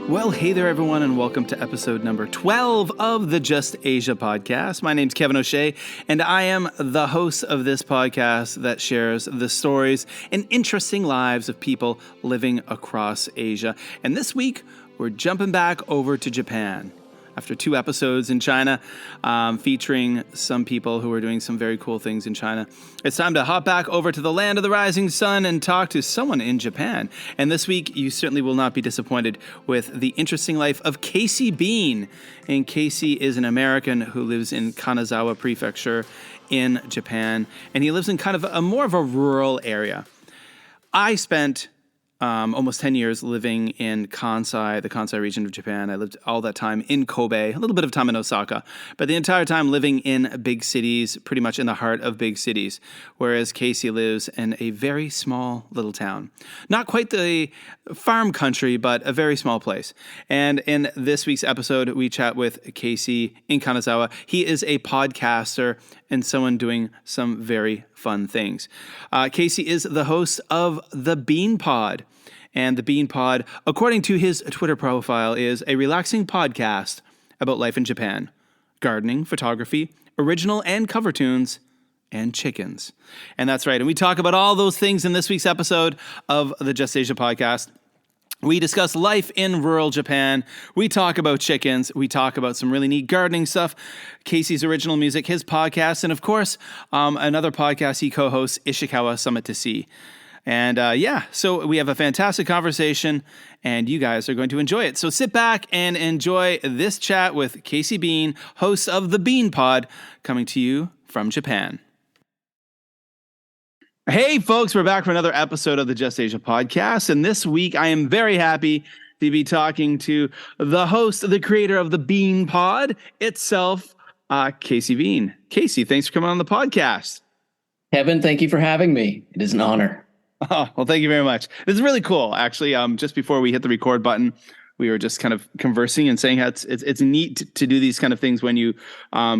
Well, hey there, everyone, and welcome to episode number 12 of the Just Asia podcast. My name's Kevin O'Shea, and I am the host of this podcast that shares the stories and interesting lives of people living across Asia. And this week, we're jumping back over to Japan. After 2 episodes in China, featuring some people who are doing some very cool things in China, it's time to hop back over to the land of the rising sun and talk to someone in Japan. And this week, you certainly will not be disappointed with the interesting life of Casey Bean. And Casey is an American who lives in Kanazawa Prefecture in Japan, and he lives in kind of a more of a rural area. I spent almost 10 years living in Kansai, the Kansai region of Japan. I lived all that time in Kobe, a little bit of time in Osaka, but the entire time living in big cities, pretty much in the heart of big cities, whereas Casey lives in a very small little town. Not quite the farm country, but a very small place. And in this week's episode, we chat with Casey in Kanazawa. He is a podcaster and someone doing some very fun things. Casey is the host of The Bean Pod. And The Bean Pod, according to his Twitter profile, is a relaxing podcast about life in Japan. Gardening, photography, original and cover tunes, and chickens. And that's right. And we talk about all those things in this week's episode of the Just Asia podcast. We discuss life in rural Japan. We talk about chickens. We talk about some really neat gardening stuff, Casey's original music, his podcast, and of course, another podcast he co-hosts, Ishikawa Summit to See. And so we have a fantastic conversation, and you guys are going to enjoy it. So sit back and enjoy this chat with Casey Bean, host of The Bean Pod, coming to you from Japan. Hey, folks, we're back for another episode of the Just Asia podcast. And this week, I am very happy to be talking to the host, the creator of the Bean Pod itself, Casey Bean. Casey, thanks for coming on the podcast. Kevin, thank you for having me. It is an honor. Oh, well, thank you very much. This is really cool, actually. Just before we hit the record button, we were just kind of conversing and saying how it's neat to do these kind of things when you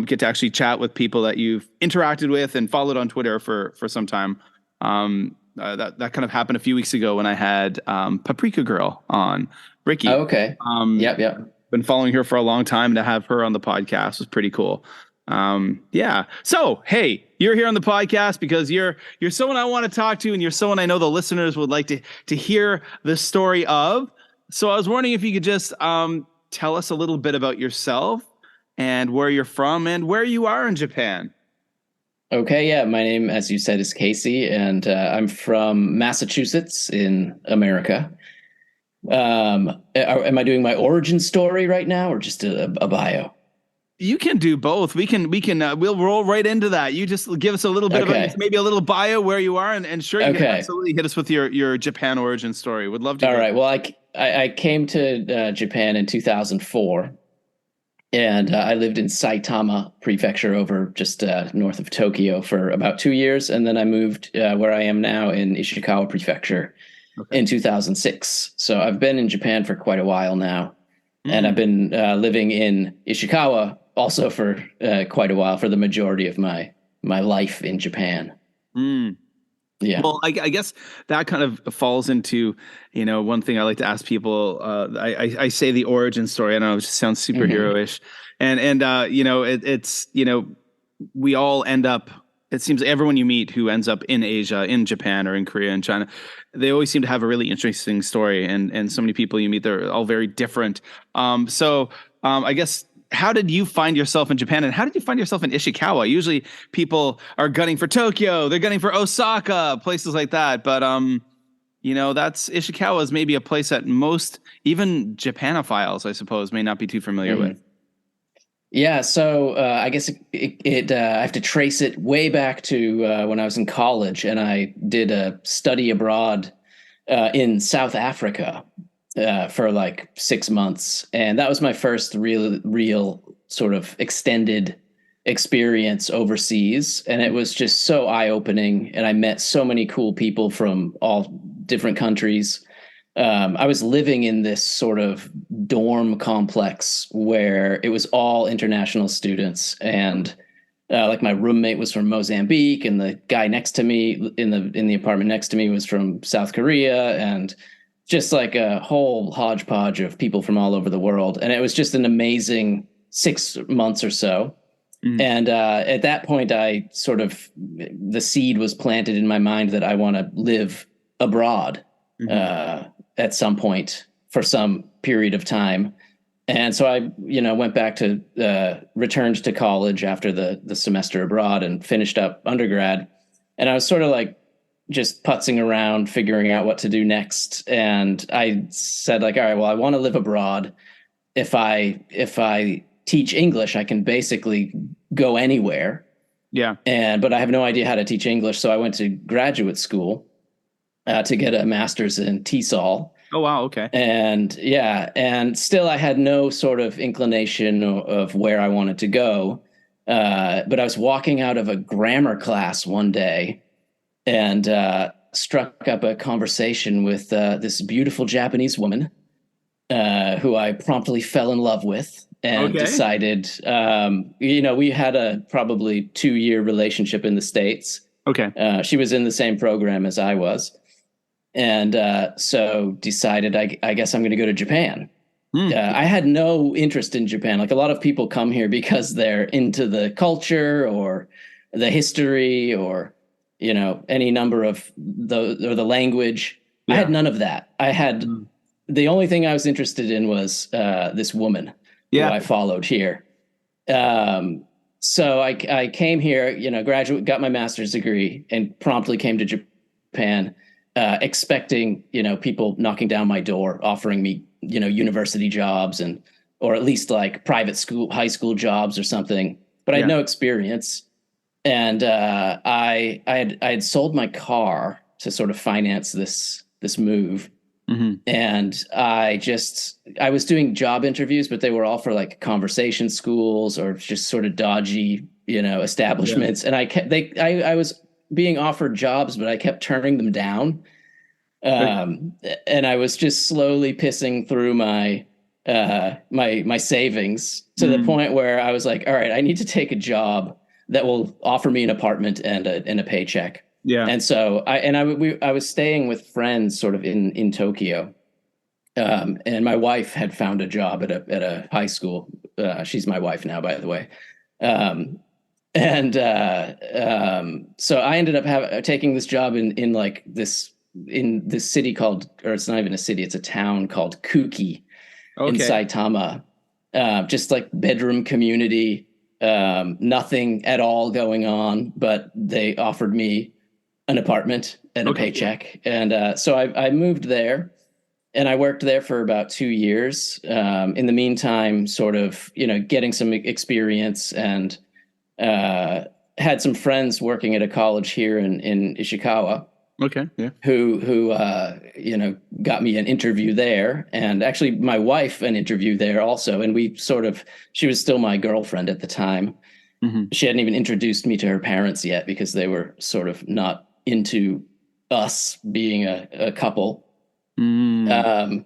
get to actually chat with people that you've interacted with and followed on Twitter for some time. That kind of happened a few weeks ago when I had Paprika Girl on, Ricky. Oh, okay. Yep. Been following her for a long time, and to have her on the podcast was pretty cool. So, hey, you're here on the podcast because you're someone I want to talk to, and you're someone I know the listeners would like to hear the story of. So I was wondering if you could just tell us a little bit about yourself and where you're from and where you are in Japan. Okay, yeah. My name, as you said, is Casey, and I'm from Massachusetts in America. Am I doing my origin story right now, or just a bio? You can do both. We'll roll right into that. You just give us a little bit of maybe a little bio where you are, and sure, you can absolutely hit us with your Japan origin story. Would love to. All right. Well, I came to Japan in 2004. And I lived in Saitama Prefecture over just north of Tokyo for about 2 years. And then I moved where I am now in Ishikawa Prefecture in 2006. So I've been in Japan for quite a while now. And I've been living in Ishikawa also for quite a while, for the majority of my life in Japan. Yeah. Well, I guess that kind of falls into, one thing I like to ask people. I say the origin story. I don't know, it just sounds superhero-ish. And it's, we all end up, it seems everyone you meet who ends up in Asia, in Japan or in Korea and China, they always seem to have a really interesting story. And so many people you meet, they're all very different. I guess, how did you find yourself in Japan, and how did you find yourself in Ishikawa? Usually people are gunning for Tokyo, they're gunning for Osaka, places like that. But, that's Ishikawa is maybe a place that most, even Japanophiles, I suppose, may not be too familiar with. Yeah. So I guess I have to trace it way back to when I was in college, and I did a study abroad in South Africa for like 6 months. And that was my first real sort of extended experience overseas. And it was just so eye-opening. And I met so many cool people from all different countries. I was living in this sort of dorm complex where it was all international students. And like my roommate was from Mozambique, and the guy next to me in the apartment next to me was from South Korea, and just like a whole hodgepodge of people from all over the world. And it was just an amazing 6 months or so. Mm. And at that point, the seed was planted in my mind that I want to live abroad at some point for some period of time. And so I, went back to, returned to college after the semester abroad and finished up undergrad. And I was sort of like just putzing around, figuring out what to do next. And I said like, all right, well, I want to live abroad. If I teach English, I can basically go anywhere. Yeah. But I have no idea how to teach English. So I went to graduate school to get a master's in TESOL. Oh, wow. Okay. And still I had no sort of inclination of where I wanted to go. But I was walking out of a grammar class one day and struck up a conversation with this beautiful Japanese woman who I promptly fell in love with and decided, we had a probably 2-year relationship in the States. Okay. She was in the same program as I was. And so decided, I guess I'm going to go to Japan. I had no interest in Japan. Like a lot of people come here because they're into the culture or the history or, any number of the language. Yeah. I had none of that. I had the only thing I was interested in was this woman who I followed here. So I came here, got my master's degree and promptly came to Japan. Expecting, people knocking down my door, offering me, university jobs or at least like private school, high school jobs or something. But I had no experience. And I had sold my car to sort of finance this move. Mm-hmm. And I was doing job interviews, but they were all for like conversation schools or just sort of dodgy, establishments. Yeah. And I was being offered jobs, but I kept turning them down. And I was just slowly pissing through my savings to the point where I was like, all right, I need to take a job that will offer me an apartment and a paycheck. Yeah. And so I was staying with friends sort of in Tokyo. And my wife had found a job at a high school. She's my wife now, by the way. So I ended up taking this job in this city called, or it's not even a city, it's a town called Kuki in Saitama. Just like bedroom community, nothing at all going on, but they offered me an apartment and a paycheck. And so I moved there and I worked there for about 2 years. In the meantime, sort of, getting some experience and had some friends working at a college here in Ishikawa. Okay. Yeah. Who got me an interview there, and actually my wife an interview there also. And she was still my girlfriend at the time. Mm-hmm. She hadn't even introduced me to her parents yet because they were sort of not into us being a couple. Mm.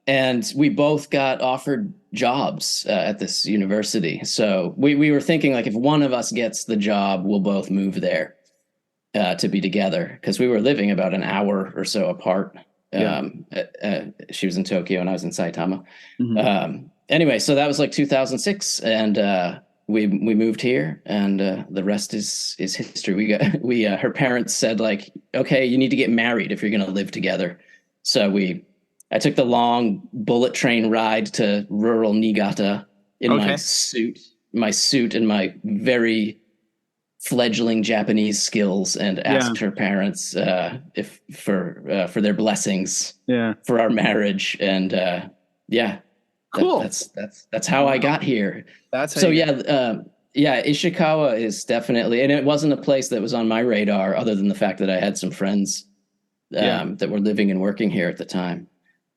And we both got offered jobs at this university. So we were thinking like, if one of us gets the job, we'll both move there to be together, because we were living about an hour or so apart. Yeah. She was in Tokyo and I was in Saitama. Mm-hmm. Anyway, so that was like 2006, and we moved here, and the rest is history. Her parents said like, okay, you need to get married if you're going to live together. So I took the long bullet train ride to rural Niigata in my suit and my very fledgling Japanese skills, and asked her parents for their blessings for our marriage. And cool. That's how I got here. Ishikawa is definitely, and it wasn't a place that was on my radar other than the fact that I had some friends that were living and working here at the time.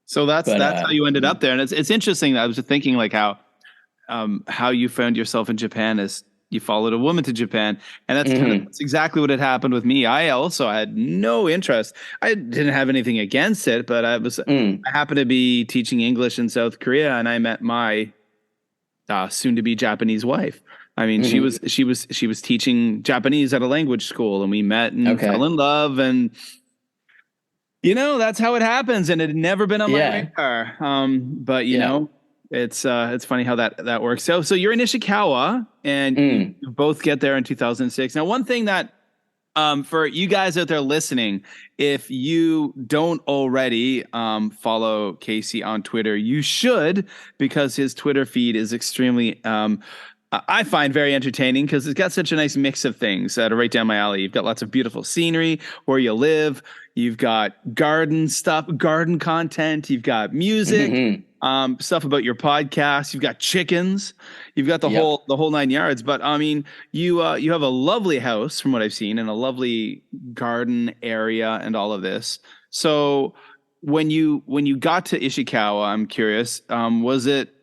So that's how you ended up there. And it's interesting. I was thinking like how you found yourself in Japan is you followed a woman to Japan, and that's exactly what had happened with me. I also had no interest. I didn't have anything against it, but I happened to be teaching English in South Korea, and I met my soon to be Japanese wife. I mean, she was teaching Japanese at a language school, and we met and fell in love. And That's how it happens, and it had never been on my Yeah. radar. But Yeah. it's funny how that works. So you're in Ishikawa, and Mm. you both get there in 2006. Now, one thing that for you guys out there listening, if you don't already follow Casey on Twitter, you should, because his Twitter feed is extremely I find very entertaining because it's got such a nice mix of things that are right down my alley. You've got lots of beautiful scenery where you live. You've got garden stuff, garden content. You've got music, Hmm. stuff about your podcast. You've got chickens. You've got the Yep. whole 9 yards. But I mean, you have a lovely house from what I've seen, and a lovely garden area, and all of this. So when you got to Ishikawa, I'm curious, um, was it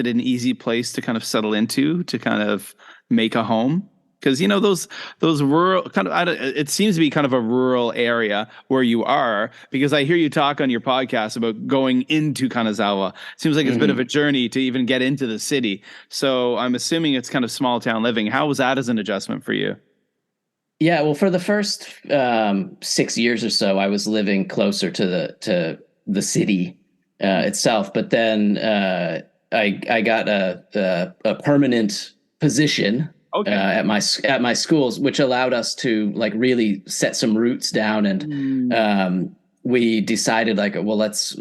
an easy place to kind of settle into, to kind of make a home? Because those rural kind of, it seems to be kind of a rural area where you are. Because I hear you talk on your podcast about going into Kanazawa. It seems like it's a bit of a Hmm. journey to even get into the city. So I'm assuming it's kind of small town living. How was that as an adjustment for you? Yeah. Well, for the first 6 years or so, I was living closer to the city itself. But then I got a permanent position Okay. at my schools, which allowed us to like really set some roots down. And Mm. we decided like, well, let's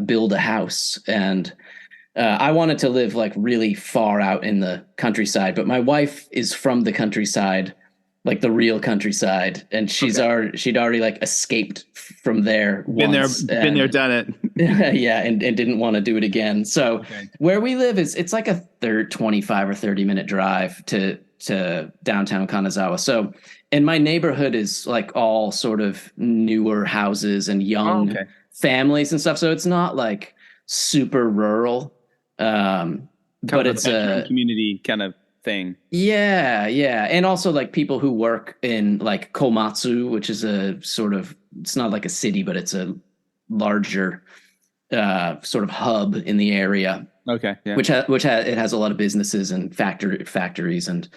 build a house. And I wanted to live like really far out in the countryside, but my wife is from the countryside, like the real countryside, and Okay. she'd already like escaped from there once, Been there, and done it. yeah, and didn't want to do it again. So Okay. where we live is it's like a 25 or 30 minute drive to downtown Kanazawa. So, and my neighborhood is like all sort of newer houses and Oh, young okay. families and stuff. So it's not like super rural. Kind But of a it's bedroom community kind of thing. yeah, yeah. And also like people who work in like Komatsu, which is a sort of, it's not like a city, but it's a larger sort of hub in the area, Okay. Yeah. which it has a lot of businesses and factories and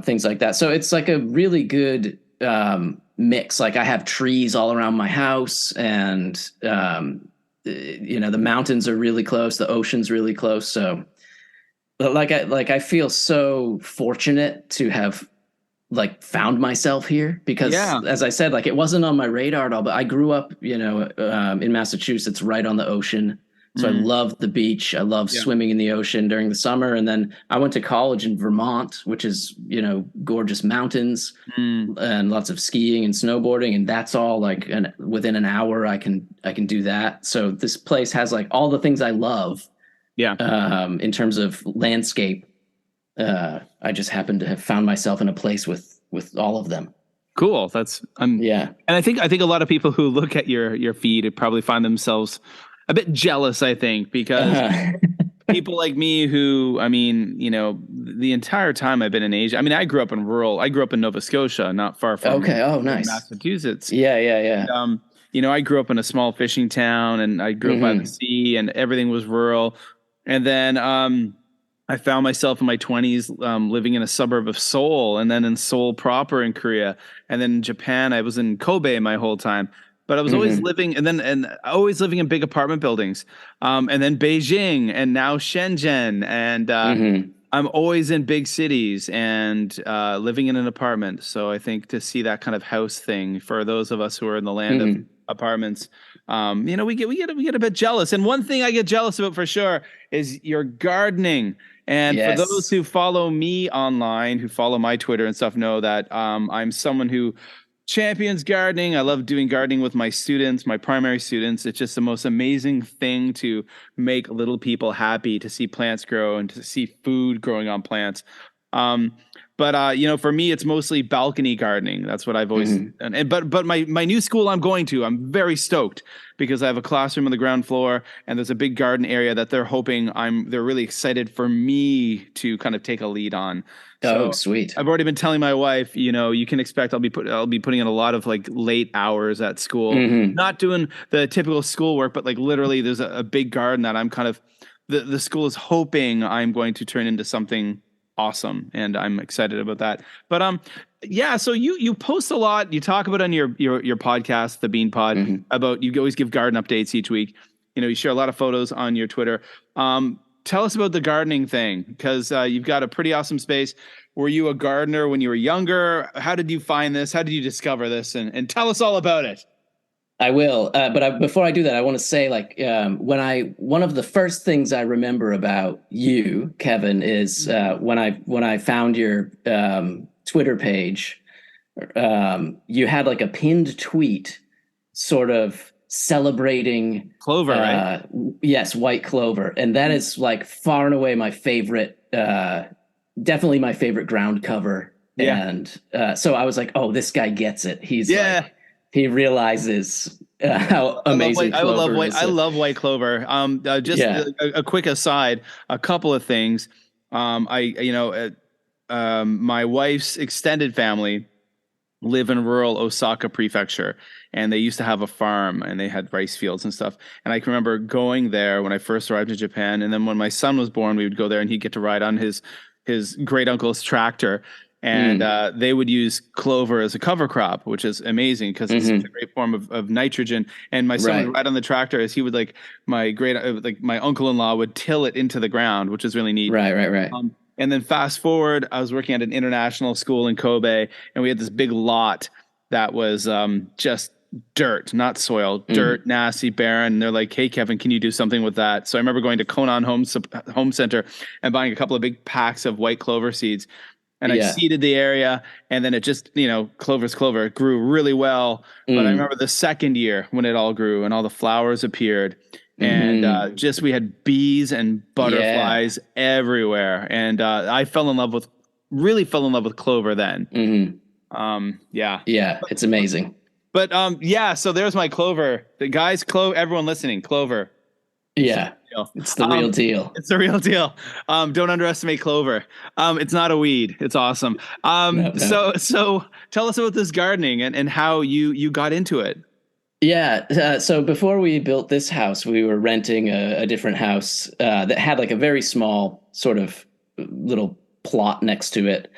things like that. So it's like a really good mix. Like I have trees all around my house, and the mountains are really close, the ocean's really close. So I feel so fortunate to have like found myself here, because Yeah. as I said, like it wasn't on my radar at all, but I grew up, in Massachusetts, right on the ocean. So I Mm. love the beach. I love Yeah. swimming in the ocean during the summer. And then I went to college in Vermont, which is, gorgeous mountains Mm. and lots of skiing and snowboarding. And that's all like within an hour I can do that. So this place has like all the things I love Yeah. in terms of landscape. I just happen to have found myself in a place with all of them. Cool. Yeah. And I think a lot of people who look at your feed would probably find themselves a bit jealous, I think, because Uh-huh. people like me who, I mean, the entire time I've been in Asia, I mean, I grew up in Nova Scotia, not far from Okay. Oh, in nice. Massachusetts. Yeah, yeah, yeah. I grew up in a small fishing town, and I grew up by the Hmm. sea, and everything was rural. And then I found myself in my 20s living in a suburb of Seoul, and then in Seoul proper in Korea, and then in Japan. I was in Kobe my whole time, but I was always Hmm. living, and always living in big apartment buildings, and then Beijing, and now Shenzhen, and Hmm. I'm always in big cities and living in an apartment. So I think to see that kind of house thing for those of us who are in the land of Hmm. apartments, we get a bit jealous. And one thing I get jealous about for sure is your gardening. And for those Yes. who follow me online, who follow my Twitter and stuff, know that I'm someone who champions gardening. I love doing gardening with my students, my primary students. It's just the most amazing thing to make little people happy, to see plants grow and to see food growing on plants. Um, but for me, it's mostly balcony gardening. That's what I've always Hmm. but my new school I'm going to, I'm very stoked because I have a classroom on the ground floor, and there's a big garden area that they're really excited for me to kind of take a lead on. Oh, So sweet. I've already been telling my wife, you can expect I'll be putting in a lot of like late hours at school, Hmm. not doing the typical schoolwork, but like literally there's a big garden that I'm kind of the school is hoping I'm going to turn into something awesome, and I'm excited about that. But yeah, so you post a lot. You talk about on your podcast, the Bean Pod, about you always give garden updates each week. You share a lot of photos on your Twitter. Tell us about the gardening thing, because you've got a pretty awesome space. Were you a gardener when you were younger? How did you find this? How did you discover this? And tell us all about it. I will, but before I do that, I want to say, like, one of the first things I remember about you, Kevin, is when I found your Twitter page, you had like a pinned tweet, sort of celebrating clover, right? Yes, white clover, and that is like far and away my favorite, definitely my favorite ground cover. Yeah. And so I was like, oh, this guy gets it. He's Yeah. He realizes how amazing clover is. I love white clover. A quick aside, a couple of things. My wife's extended family live in rural Osaka Prefecture, and they used to have a farm, and they had rice fields and stuff. And I can remember going there when I first arrived in Japan, and then when my son was born, we would go there, and he'd get to ride on his great uncle's tractor. And they would use clover as a cover crop, which is amazing because it's such a great form of nitrogen. And my son would ride on the tractor as he would, like, my uncle-in-law would till it into the ground, which is really neat. Right. And then fast forward, I was working at an international school in Kobe, and we had this big lot that was just dirt, not soil, dirt, nasty, barren. And they're like, hey, Kevin, can you do something with that? So I remember going to Konan Home Center and buying a couple of big packs of white clover seeds. And I seeded the area, and then it just, clover's clover. It grew really well. But I remember the second year when it all grew and all the flowers appeared, and we had bees and butterflies everywhere. And I really fell in love with clover then. Yeah, it's amazing. But so there's my clover. The guys, everyone listening, clover. Yeah, it's the real deal. It's the real deal. Don't underestimate clover. It's not a weed. It's awesome. No. So tell us about this gardening and how you got into it. Yeah. So before we built this house, we were renting a different house that had like a very small sort of little plot next to it.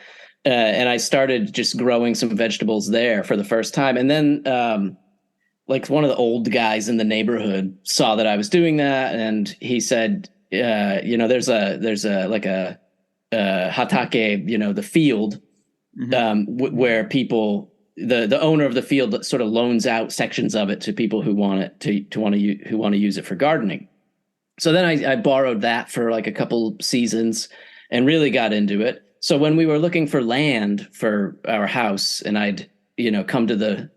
And I started just growing some vegetables there for the first time. And then like one of the old guys in the neighborhood saw that I was doing that, and he said, there's a like a hatake, the field, where people, the owner of the field sort of loans out sections of it to people who want to use it for gardening. So then I borrowed that for like a couple seasons and really got into it. So when we were looking for land for our house, and I'd come to the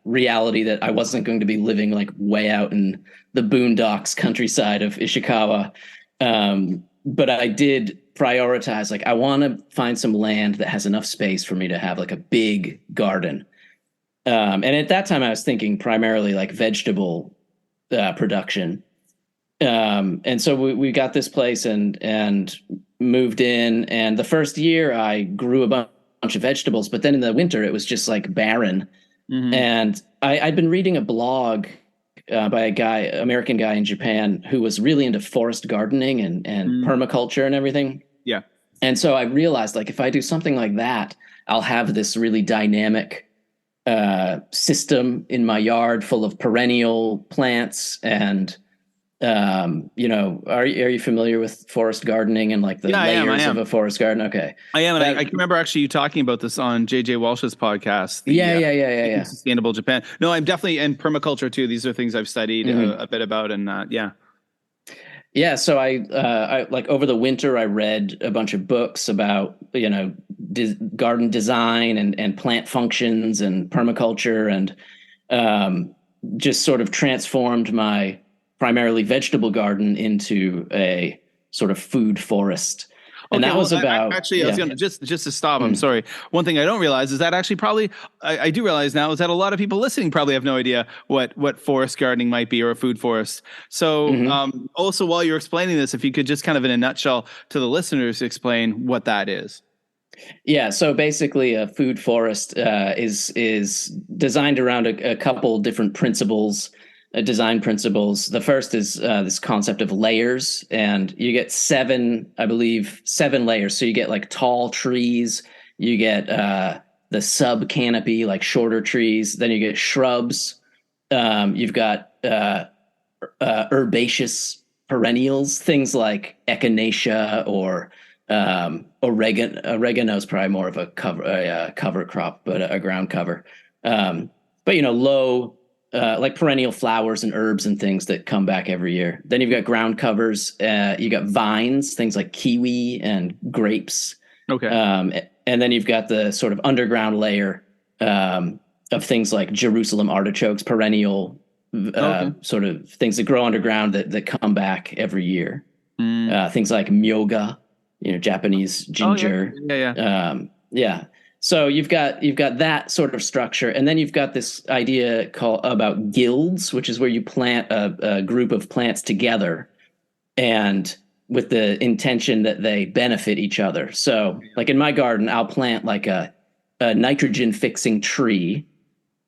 reality that I wasn't going to be living like way out in the boondocks countryside of Ishikawa. But I did prioritize, like, I want to find some land that has enough space for me to have like a big garden. And at that time I was thinking primarily like vegetable production. And so we got this place and moved in. And the first year I grew a bunch of vegetables, but then in the winter it was just like barren. And I'd been reading a blog by a American guy in Japan who was really into forest gardening and permaculture and everything. Yeah. And so I realized, like, if I do something like that, I'll have this really dynamic system in my yard full of perennial plants. And are you familiar with forest gardening and like the layers of a forest garden? Okay. I am. And I can remember actually you talking about this on JJ Walsh's podcast. Yeah. Sustainable Japan. No, I'm definitely in permaculture too. These are things I've studied a bit about, and Yeah. So I like over the winter, I read a bunch of books about, garden design and plant functions and permaculture, and just sort of transformed my primarily vegetable garden into a sort of food forest. And that was about I was going to just to stop. I'm sorry. One thing I don't realize is that actually probably I do realize now is that a lot of people listening probably have no idea what forest gardening might be, or a food forest. So also, while you're explaining this, if you could just kind of in a nutshell to the listeners explain what that is. Yeah. So basically a food forest is designed around a couple different principles. design principles. The first is this concept of layers, and you get I believe, seven layers. So you get like tall trees, you get the sub canopy, like shorter trees, then you get shrubs. You've got herbaceous perennials, things like echinacea or oregano. Oregano is probably more of a cover crop, but a ground cover. But low, like perennial flowers and herbs and things that come back every year. Then you've got ground covers. You got vines, things like kiwi and grapes. Okay. And then you've got the sort of underground layer of things like Jerusalem artichokes, perennial sort of things that grow underground that come back every year. Things like myoga, Japanese ginger. Oh, yeah. Yeah. So you've got that sort of structure, and then you've got this idea about guilds, which is where you plant a group of plants together, and with the intention that they benefit each other. So, like in my garden, I'll plant like a nitrogen fixing tree,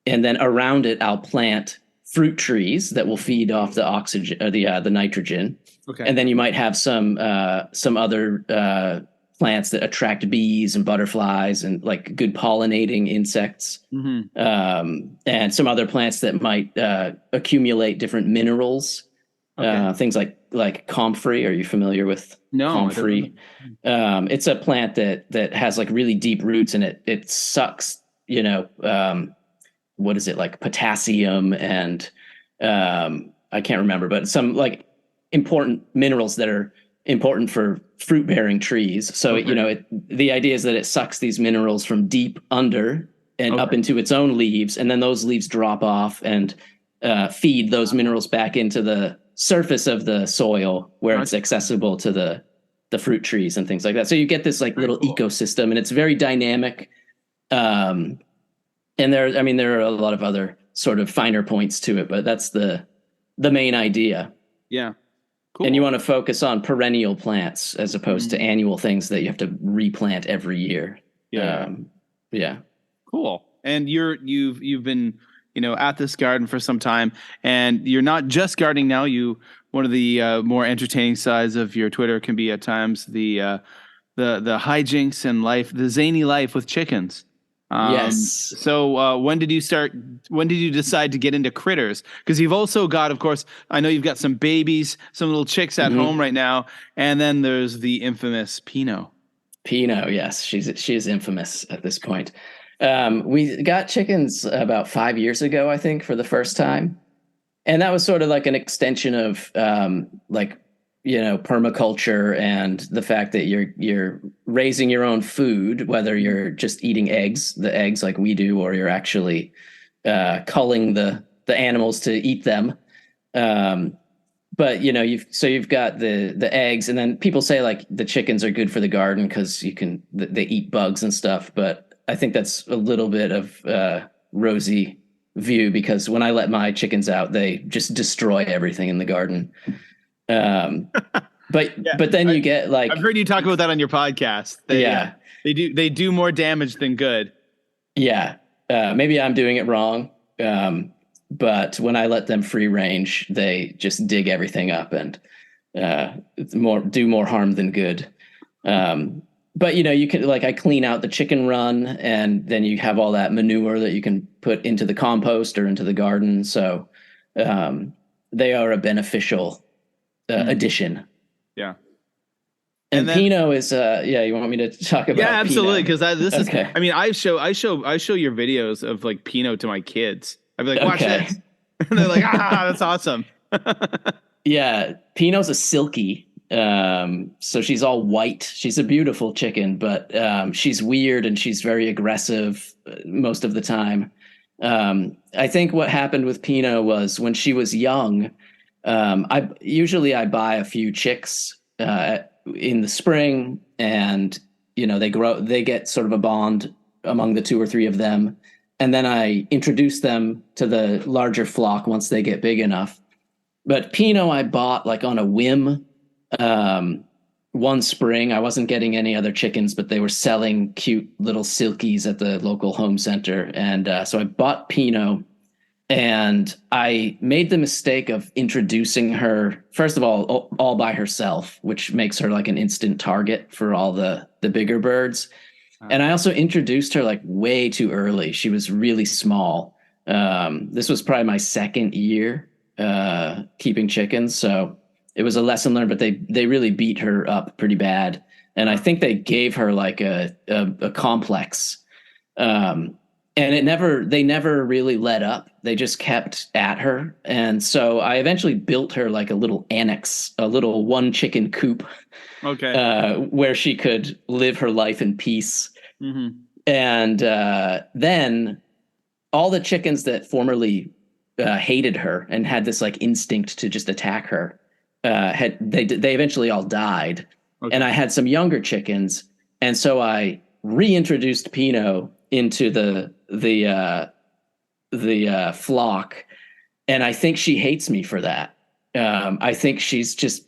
and then around it I'll plant fruit trees that will feed off the oxygen or the nitrogen. Okay. And then you might have some other plants that attract bees and butterflies and like good pollinating insects. And some other plants that might accumulate different minerals. Okay. Things like comfrey. Are you familiar with comfrey? It's a plant that has like really deep roots, and it sucks, what is it, like potassium and I can't remember, but some like important minerals that are important for fruit bearing trees. So, the idea is that it sucks these minerals from deep under and up into its own leaves. And then those leaves drop off and feed those minerals back into the surface of the soil where it's accessible to the fruit trees and things like that. So you get this like little ecosystem, and it's very dynamic. And there are a lot of other sort of finer points to it, but that's the main idea. Yeah. Cool. And you want to focus on perennial plants as opposed to annual things that you have to replant every year. Yeah. Yeah. Cool. And you've been, at this garden for some time, and you're not just gardening now. One of the more entertaining sides of your Twitter can be at times the hijinks and the zany life with chickens. Yes. So when did you decide to get into critters? Because you've also got, of course, I know you've got some babies, some little chicks at home right now. And then there's the infamous Pinot. Pinot, yes. She is infamous at this point. We got chickens about 5 years ago, I think, for the first time. And that was sort of like an extension of permaculture and the fact that you're raising your own food, whether you're just eating the eggs like we do, or you're actually culling the animals to eat them. But you've got the eggs, and then people say like the chickens are good for the garden because they eat bugs and stuff. But I think that's a little bit of rosy view, because when I let my chickens out, they just destroy everything in the garden. But then you get like, I've heard you talk about that on your podcast. They do more damage than good. Yeah. Maybe I'm doing it wrong. But when I let them free range, they just dig everything up and do more harm than good. But you can, like, I clean out the chicken run, and then you have all that manure that you can put into the compost or into the garden. So they are a beneficial addition. Yeah. And Pinot is you want me to talk about? Yeah, absolutely. Because this is, okay. I mean, I show your videos of like Pinot to my kids. I'd be like, watch this. And they're like, that's awesome. Yeah. Pinot's a silky. So she's all white. She's a beautiful chicken, but she's weird and she's very aggressive most of the time. I think what happened with Pinot was when she was young, I buy a few chicks in the spring, and they get sort of a bond among the 2 or 3 of them, and then I introduce them to the larger flock once they get big enough. But Pinot I bought like on a whim. One spring I wasn't getting any other chickens, but they were selling cute little silkies at the local home center, and so I bought Pinot. And I made the mistake of introducing her, first of all by herself, which makes her like an instant target for all the bigger birds. And I also introduced her like way too early. She was really small. This was probably my second year keeping chickens, so it was a lesson learned. But they really beat her up pretty bad, and I think they gave her like a complex. And they never really let up. They just kept at her. And so I eventually built her like a little annex, a little one chicken coop, where she could live her life in peace. Mm-hmm. And then all the chickens that formerly hated her and had this like instinct to just attack her, they eventually all died. Okay. And I had some younger chickens. And so I reintroduced Pinot into the flock, and I think she hates me for that. I think she's just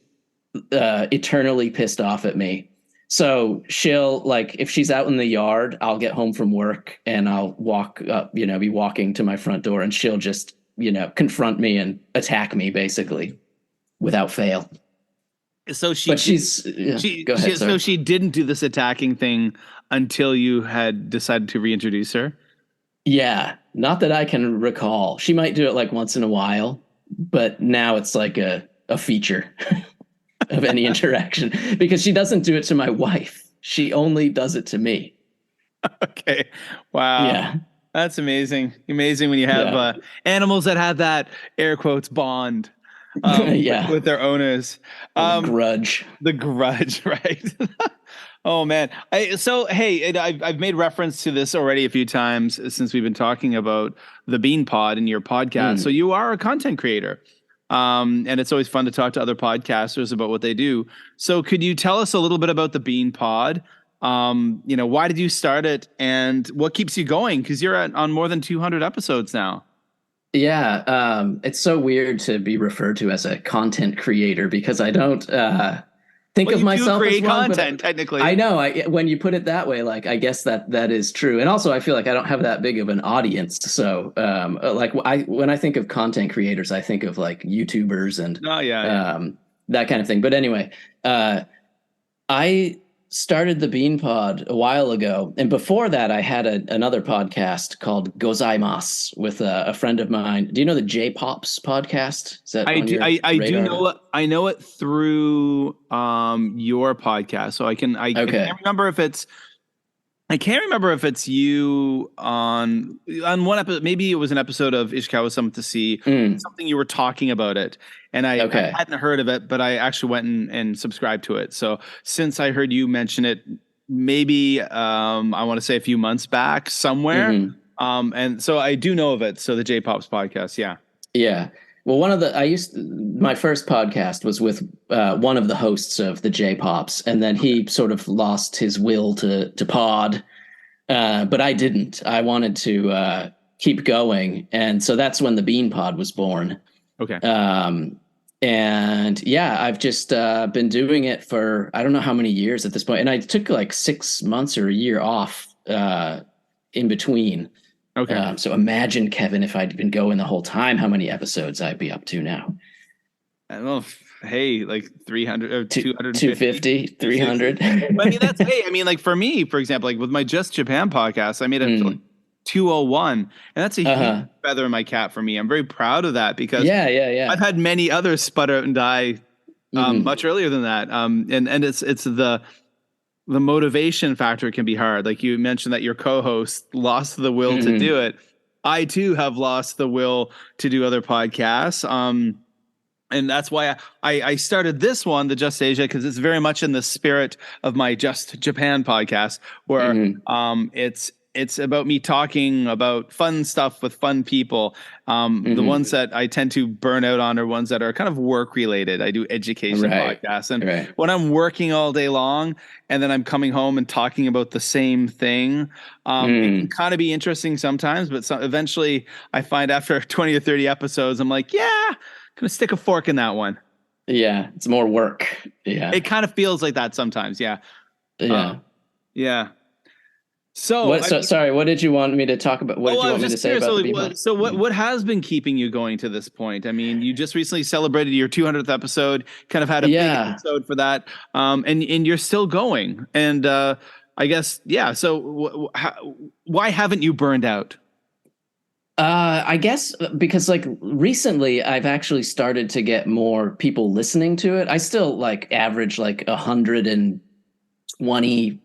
eternally pissed off at me. So she'll, like, if she's out in the yard, I'll get home from work and I'll walk up, be walking to my front door, and she'll just, confront me and attack me basically without fail. So she didn't do this attacking thing until you had decided to reintroduce her? Yeah, not that I can recall. She might do it like once in a while, but now it's like a feature of any interaction, because she doesn't do it to my wife. She only does it to me. Okay. Wow. Yeah. That's amazing. Amazing when you have animals that have that air quotes bond with their owners. The grudge, right? Oh man. I've made reference to this already a few times since we've been talking about the Bean Pod in your podcast. So you are a content creator. And it's always fun to talk to other podcasters about what they do. So could you tell us a little bit about the Bean Pod? Why did you start it and what keeps you going? Because you're on more than 200 episodes now. Yeah. It's so weird to be referred to as a content creator, because I don't think of myself as one, content, technically. I know. When you put it that way, like, I guess that is true. And also I feel like I don't have that big of an audience. So when I think of content creators, I think of like YouTubers and that kind of thing. But anyway, I started the Bean Pod a while ago, and before that I had another podcast called Gozaimasu with a friend of mine. Do you know the J-Pops podcast? Is that I do know it. I know it through your podcast, so I can't remember if it's you on one episode. Maybe it was an episode of Ishikawa Summit to see something you were talking about it. And I hadn't heard of it, but I actually went and subscribed to it. So since I heard you mention it, maybe I want to say a few months back somewhere. Mm-hmm. And so I do know of it. So the J-Pops podcast. Yeah. Yeah. Well, my first podcast was with one of the hosts of the J-Pops, and then he sort of lost his will to pod. But I didn't. I wanted to keep going. And so that's when the Bean Pod was born. Okay. And yeah, I've just been doing it for I don't know how many years at this point. And I took like 6 months or a year off in between. Okay. So imagine, Kevin, if I'd been going the whole time, how many episodes I'd be up to now. I don't know. Hey, like 300 or 250, 300. I mean, like for me, for example, like with my Just Japan podcast, I made it to like 201, and that's a huge feather in my cap for me. I'm very proud of that, because I've had many others sputter out and die much earlier than that. And it's the motivation factor can be hard. Like you mentioned that your co-host lost the will to do it. I too have lost the will to do other podcasts. And that's why I started this one, the Just Asia, because it's very much in the spirit of my Just Japan podcast, where it's about me talking about fun stuff with fun people. The ones that I tend to burn out on are ones that are kind of work related. I do education podcasts, and when I'm working all day long and then I'm coming home and talking about the same thing, it can kind of be interesting sometimes, but eventually I find after 20 or 30 episodes, I'm like, gonna stick a fork in that one. Yeah, it's more work. Yeah, it kind of feels like that sometimes. Yeah. So, What? So sorry. What did you want me to talk about? What did you I want was me to just say curious. about So, the Beanpot? what has been keeping you going to this point? I mean, you just recently celebrated your 200th episode. Kind of had a big Yeah. episode for that, and you're still going. And I guess yeah. So, why haven't you burned out? I guess because like recently I've actually started to get more people listening to it. I still like average like 120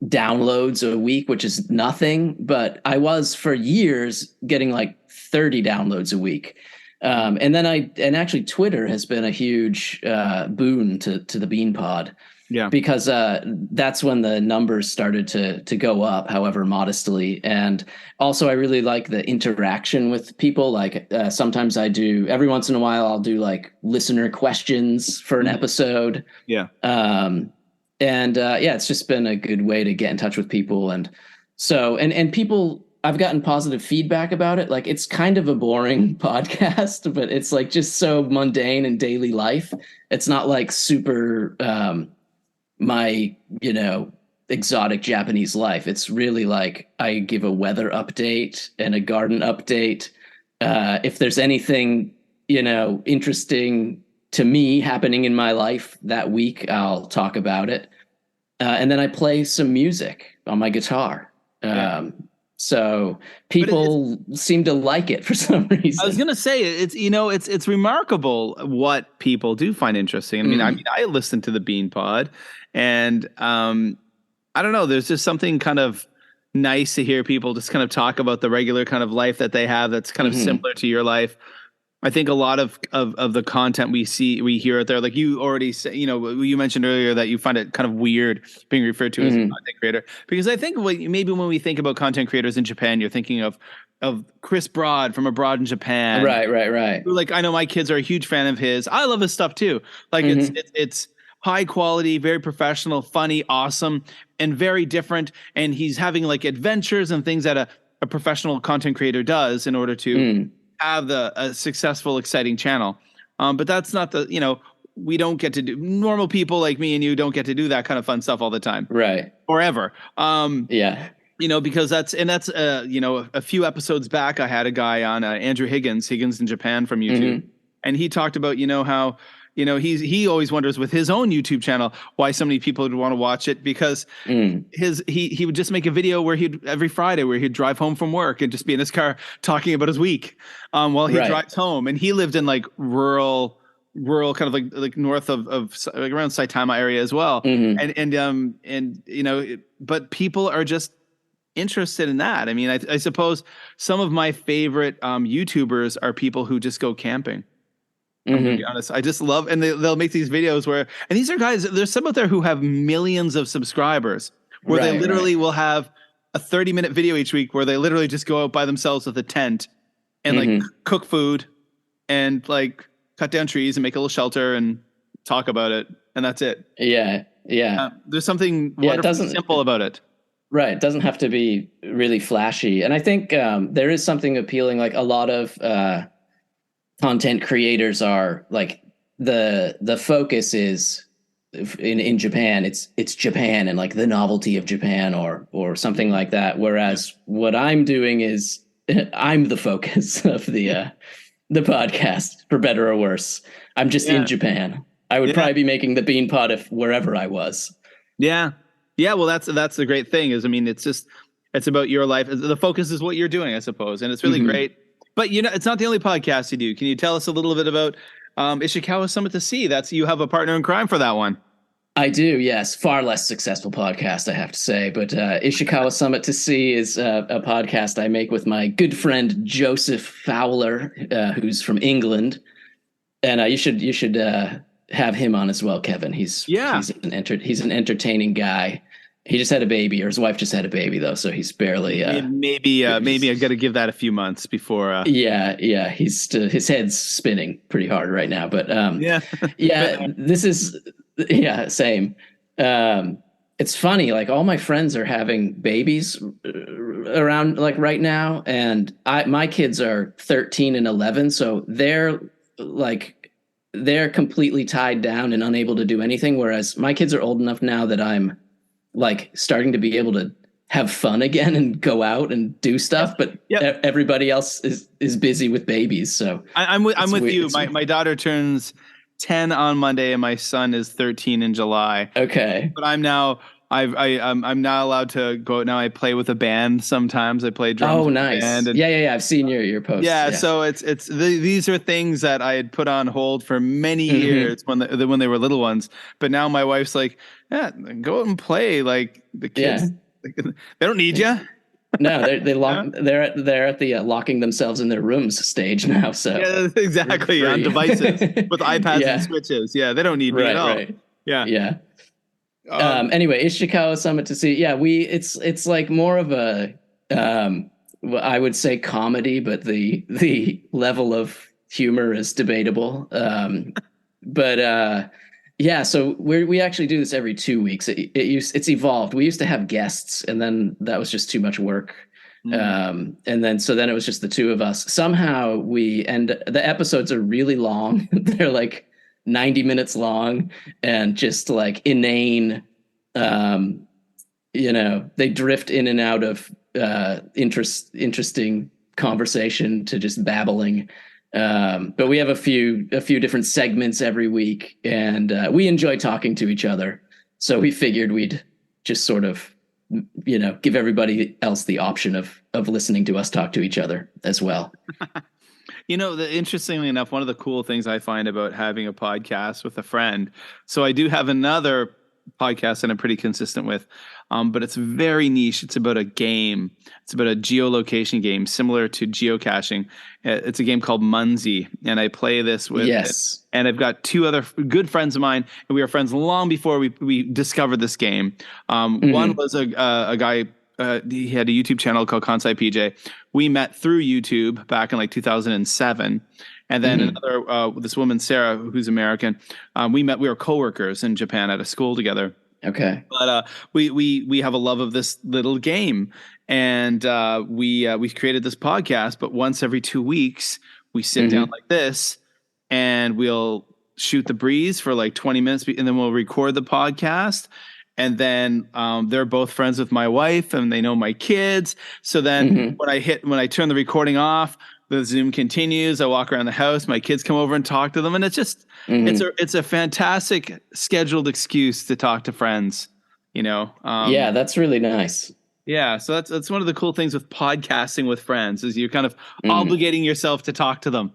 downloads a week, which is nothing, but I was for years getting like 30 downloads a week. And actually Twitter has been a huge boon to the Bean Pod. Yeah. Because that's when the numbers started to go up, however modestly. And also, I really like the interaction with people. Like sometimes every once in a while, I'll do like listener questions for an episode. Yeah. Yeah, it's just been a good way to get in touch with people. And so, and people, I've gotten positive feedback about it. Like it's kind of a boring podcast, but it's like just so mundane in daily life. It's not like super, my, exotic Japanese life. It's really like I give a weather update and a garden update. If there's anything, interesting to me happening in my life that week, I'll talk about it. And then I play some music on my guitar. So people seem to like it for some reason. I was gonna say it's remarkable what people do find interesting. I listen to the Bean Pod, and I don't know. There's just something kind of nice to hear people just kind of talk about the regular kind of life that they have that's kind of similar to your life. I think a lot of the content we hear out there, like you already say, you mentioned earlier that you find it kind of weird being referred to as a content creator, because I think maybe when we think about content creators in Japan, you're thinking of Chris Broad from Abroad in Japan. Right. Like, I know my kids are a huge fan of his. I love his stuff too. Like it's high quality, very professional, funny, awesome, and very different. And he's having like adventures and things that a professional content creator does in order to have a successful, exciting channel. But that's not we don't get to do, normal people like me and you don't get to do that kind of fun stuff all the time. Right. Forever. Because that's a few episodes back, I had a guy on, Andrew Higgins in Japan from YouTube. And he talked about, how, he always wonders with his own YouTube channel why so many people would want to watch it, because he would just make a video where every Friday where he'd drive home from work and just be in his car talking about his week while he drives home. And he lived in like rural kind of like north of like around Saitama area as well. But people are just interested in that. I mean, I suppose some of my favorite YouTubers are people who just go camping. I'm gonna be honest. I just love, and they'll make these videos and these are guys, there's some out there who have millions of subscribers where they literally will have a 30-minute video each week where they literally just go out by themselves with a tent and like cook food and like cut down trees and make a little shelter and talk about it. And that's it. Yeah. There's something wonderfully simple about it. Right. It doesn't have to be really flashy. And I think there is something appealing. Like a lot of content creators are like the focus is in Japan. It's Japan and like the novelty of Japan or something like that. Whereas what I'm doing is I'm the focus of the podcast, for better or worse. I'm just in Japan. I would probably be making the Bean Pod if wherever I was. Yeah. Well, that's the great thing is, it's about your life. The focus is what you're doing, I suppose. And it's really great. But it's not the only podcast you do. Can you tell us a little bit about Ishikawa Summit to See? You have a partner in crime for that one. I do, yes. Far less successful podcast, I have to say. But Ishikawa Summit to See is a podcast I make with my good friend Joseph Fowler, who's from England. And you should have him on as well, Kevin. He's an entertaining guy. He just had a baby, or his wife just had a baby, though, so he's barely. Maybe I got to give that a few months before. His head's spinning pretty hard right now, but this is same. It's funny, like all my friends are having babies around like right now, and my kids are 13 and 11, so they're completely tied down and unable to do anything. Whereas my kids are old enough now that I'm like starting to be able to have fun again and go out and do stuff, but Yep. everybody else is busy with babies. So I'm with you. My daughter turns 10 on Monday, and my son is 13 in July. okay. But I'm now I'm not allowed to go out now. I play with a band sometimes. I play drums Oh, with a nice. band, and Yeah. I've seen your posts. yeah. Yeah. So these are things that I had put on hold for many years when when they were little ones. But now my wife's like, yeah, go out and play. Like the Yeah. kids, they don't need you. No, they lock. Yeah, They're at the locking themselves in their rooms stage now. So yeah, you're exactly. On free. devices with iPads and Yeah. Switches. Yeah, they don't need me at Right. all. Right. Yeah. Yeah. Um, Anyway, Ishikawa Summit to see. Yeah, it's like more of a well, I would say comedy, but the level of humor is debatable. But yeah, so we actually do this every 2 weeks. It's evolved. We used to have guests, and then that was just too much work. And then it was just the two of us. Somehow the episodes are really long. They're like 90 minutes long and just like inane. Um, they drift in and out of interesting conversation to just babbling. But we have a few different segments every week, and we enjoy talking to each other. So we figured we'd just sort of, give everybody else the option of listening to us talk to each other as well. Interestingly enough, one of the cool things I find about having a podcast with a friend. So I do have another podcast that I'm pretty consistent with, but it's very niche. It's about a game. It's about a geolocation game similar to geocaching. It's a game called Munzie, and I play this with. Yes. And I've got two other good friends of mine, and we were friends long before we discovered this game. One was a guy. He had a YouTube channel called Kansai PJ. We met through YouTube back in like 2007. And then another, this woman, Sarah, who's American, we were coworkers in Japan at a school together. Okay. But we have a love of this little game. And we created this podcast, but once every 2 weeks, we sit down like this and we'll shoot the breeze for like 20 minutes and then we'll record the podcast. And then they're both friends with my wife and they know my kids. So then when I turn the recording off, the Zoom continues. I walk around the house. My kids come over and talk to them. And it's just, it's a fantastic scheduled excuse to talk to friends, yeah, that's really nice. Yeah. So that's one of the cool things with podcasting with friends is you're kind of obligating yourself to talk to them.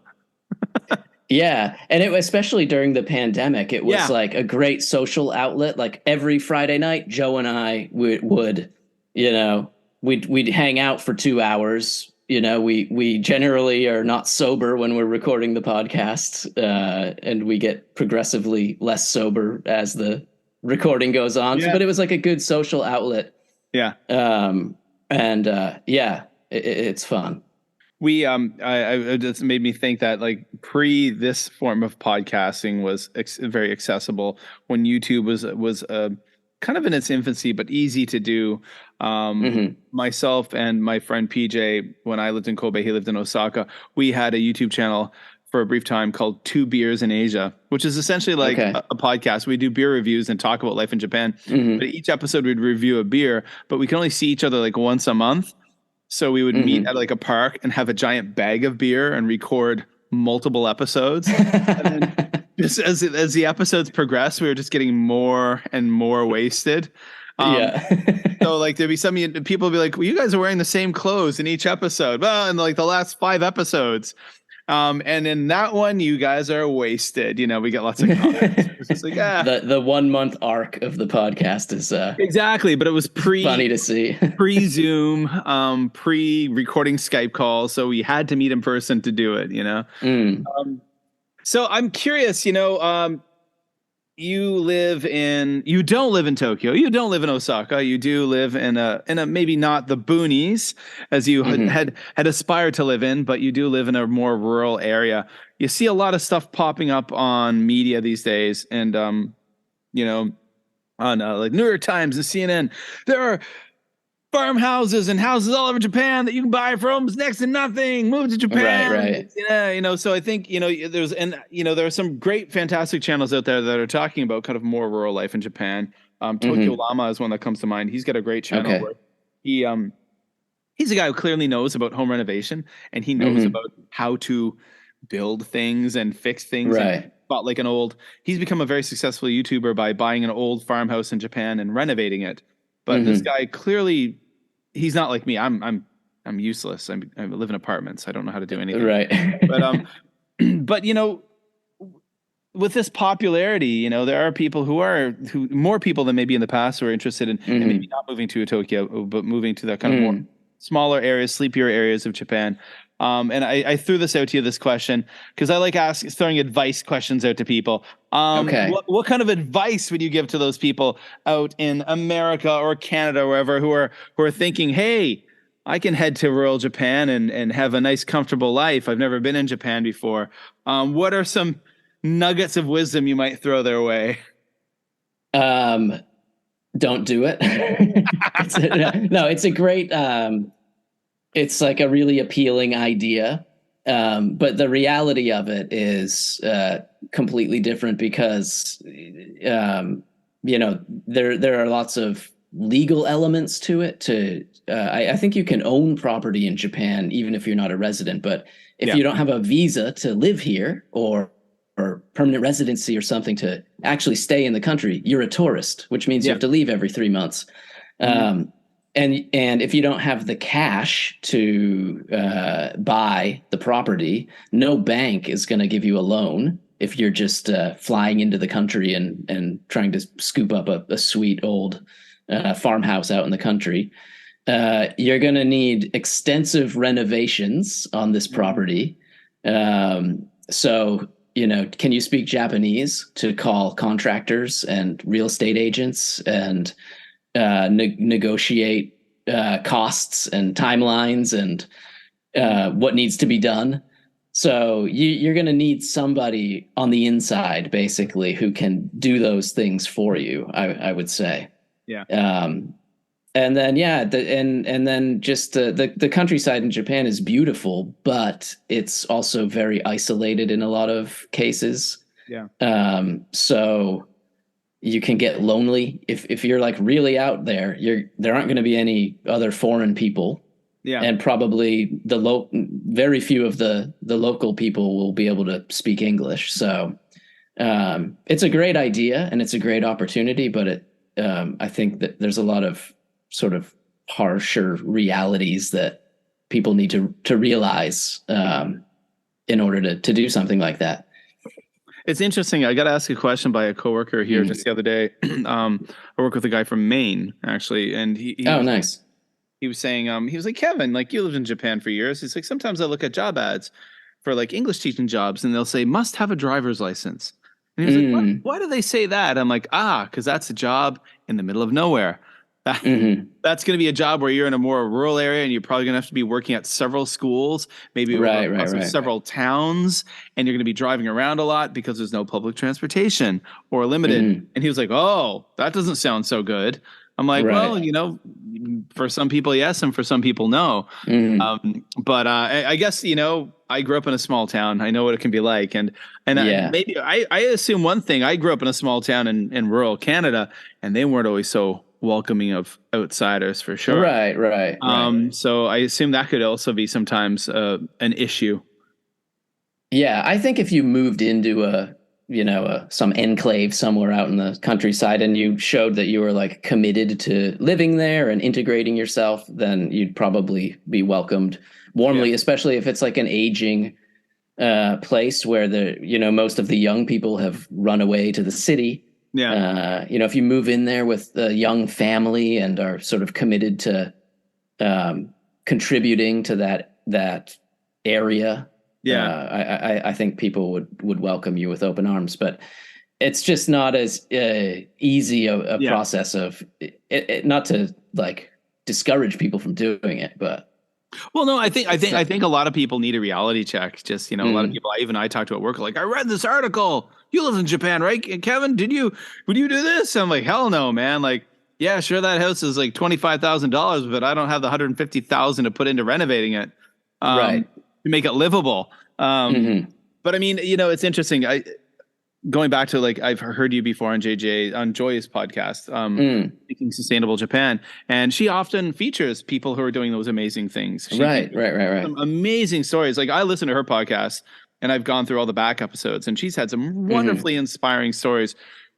Yeah. And especially during the pandemic, it was like a great social outlet. Like every Friday night, Joe and I would we'd hang out for 2 hours. We generally are not sober when we're recording the podcast, and we get progressively less sober as the recording goes on. Yeah. But it was like a good social outlet. Yeah. It's fun. It just made me think that like this form of podcasting was very accessible when YouTube was kind of in its infancy, but easy to do. Myself and my friend PJ, when I lived in Kobe, he lived in Osaka. We had a YouTube channel for a brief time called Two Beers in Asia, which is essentially like a podcast. We do beer reviews and talk about life in Japan. But each episode we'd review a beer, but we can only see each other like once a month. So we would meet at like a park and have a giant bag of beer and record multiple episodes. And then just as the episodes progressed, we were just getting more and more wasted. So like there'd be some people would be like, well, you guys are wearing the same clothes in each episode. Well, in like the last 5 episodes. And in that one, you guys are wasted. We get lots of comments. It's just like, the 1 month arc of the podcast is exactly, but it was funny to see. pre-Zoom, pre-recording Skype calls, so we had to meet in person to do it. So I'm curious. You don't live in Tokyo. You don't live in Osaka. You do live in a maybe not the boonies as you had aspired to live in, but you do live in a more rural area. You see a lot of stuff popping up on media these days, and on like New York Times and CNN. There are farmhouses and houses all over Japan that you can buy from. It's next to nothing. Move to Japan. Right. Yeah, so I think, there are some great, fantastic channels out there that are talking about kind of more rural life in Japan. Tokyo Llama is one that comes to mind. He's got a great channel where he he's a guy who clearly knows about home renovation, and he knows Mm-hmm. about how to build things and fix things. And Right. bought like he's become a very successful YouTuber by buying an old farmhouse in Japan and renovating it. But this Mm-hmm. guy clearly, he's not like me. I'm useless. I live in apartments. I don't know how to do anything. Right. But but with this popularity, there are people who more people than maybe in the past who are interested in maybe Mm-hmm. not moving to Tokyo, but moving to the kind of more Mm. smaller areas, sleepier areas of Japan. And I threw this out to you, this question, because I like throwing advice questions out to people. Okay. What kind of advice would you give to those people out in America or Canada, or wherever, who are thinking, hey, I can head to rural Japan and have a nice, comfortable life. I've never been in Japan before. What are some nuggets of wisdom you might throw their way? Um, don't do it. No, it's a great, it's like a really appealing idea. But the reality of it is completely different because, there are lots of legal elements to it. I think you can own property in Japan even if you're not a resident, but if Yeah. you don't have a visa to live here or permanent residency or something to actually stay in the country, you're a tourist, which means you have to leave every 3 months. Mhm. And if you don't have the cash to buy the property, no bank is going to give you a loan if you're just flying into the country and trying to scoop up a sweet old farmhouse out in the country. You're going to need extensive renovations on this property. So, can you speak Japanese to call contractors and real estate agents and negotiate costs and timelines and what needs to be done? So you're going to need somebody on the inside, basically, who can do those things for you. I would say. Yeah. And then and then just the countryside in Japan is beautiful, but it's also very isolated in a lot of cases. Yeah. So you can get lonely if you're like really out there. There aren't going to be any other foreign people. Yeah. And probably very few of the local people will be able to speak English. So it's a great idea and it's a great opportunity, but I think that there's a lot of sort of harsher realities that people need to realize in order to do something like that. It's interesting. I got to ask a question by a coworker here just the other day. I work with a guy from Maine, actually, and nice. He was saying, he was like, Kevin, like you lived in Japan for years. He's like, sometimes I look at job ads for like English teaching jobs, and they'll say must have a driver's license. And he was like, why do they say that? I'm like, because that's a job in the middle of nowhere. That's going to be a job where you're in a more rural area and you're probably going to have to be working at several schools, maybe across several towns, and you're going to be driving around a lot because there's no public transportation or limited. And he was like, oh, that doesn't sound so good. I'm like, well, for some people, yes, and for some people, no. But I guess, I grew up in a small town. I know what it can be like. And maybe I assume one thing. I grew up in a small town in rural Canada, and they weren't always so welcoming of outsiders, for sure. Right. So I assume that could also be sometimes an issue. Yeah, I think if you moved into some enclave somewhere out in the countryside and you showed that you were like committed to living there and integrating yourself, then you'd probably be welcomed warmly, especially if it's like an aging place where most of the young people have run away to the city. Yeah. If you move in there with a young family and are sort of committed to contributing to that area. Yeah, I think people would welcome you with open arms, but it's just not as easy a process of it, not to like discourage people from doing it, but. Well, no, I think a lot of people need a reality check. Just, a lot of people, I talk to at work, like, I read this article. You live in Japan, right? Kevin, would you do this? I'm like, hell no, man. Like, yeah, sure. That house is like $25,000, but I don't have the $150,000 to put into renovating it. To make it livable. But I mean, it's interesting. going back to like I've heard you before on Joy's podcast, Making Sustainable Japan, and she often features people who are doing those amazing things. She Right. some amazing stories. Like I listen to her podcast, and I've gone through all the back episodes, and she's had some wonderfully inspiring stories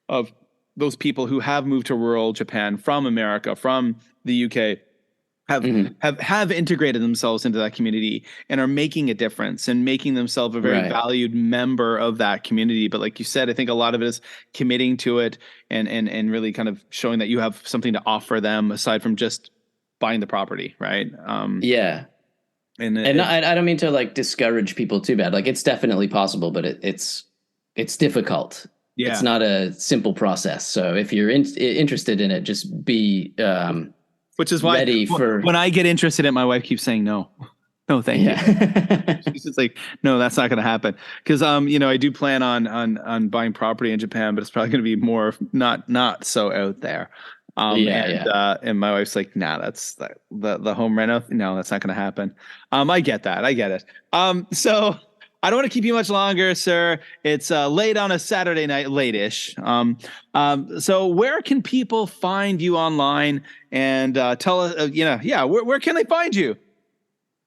of those people who have moved to rural Japan from America, from the UK, have integrated themselves into that community and are making a difference and making themselves a very valued member of that community. But like you said, I think a lot of it is committing to it and really kind of showing that you have something to offer them aside from just buying the property, right? Yeah. And I don't mean to like discourage people too bad. Like it's definitely possible, but it's difficult. Yeah. It's not a simple process. So if you're interested in it, just be which is why when I get interested in it, my wife keeps saying no. No, thank you. She's just like, no, that's not going to happen. Because I do plan on buying property in Japan, but it's probably going to be more not so out there. And my wife's like, nah, that's the home reno. No, that's not going to happen. I get that. I get it. So I don't want to keep you much longer, sir. It's late on a Saturday night, late-ish. So where can people find you online and tell us, where can they find you?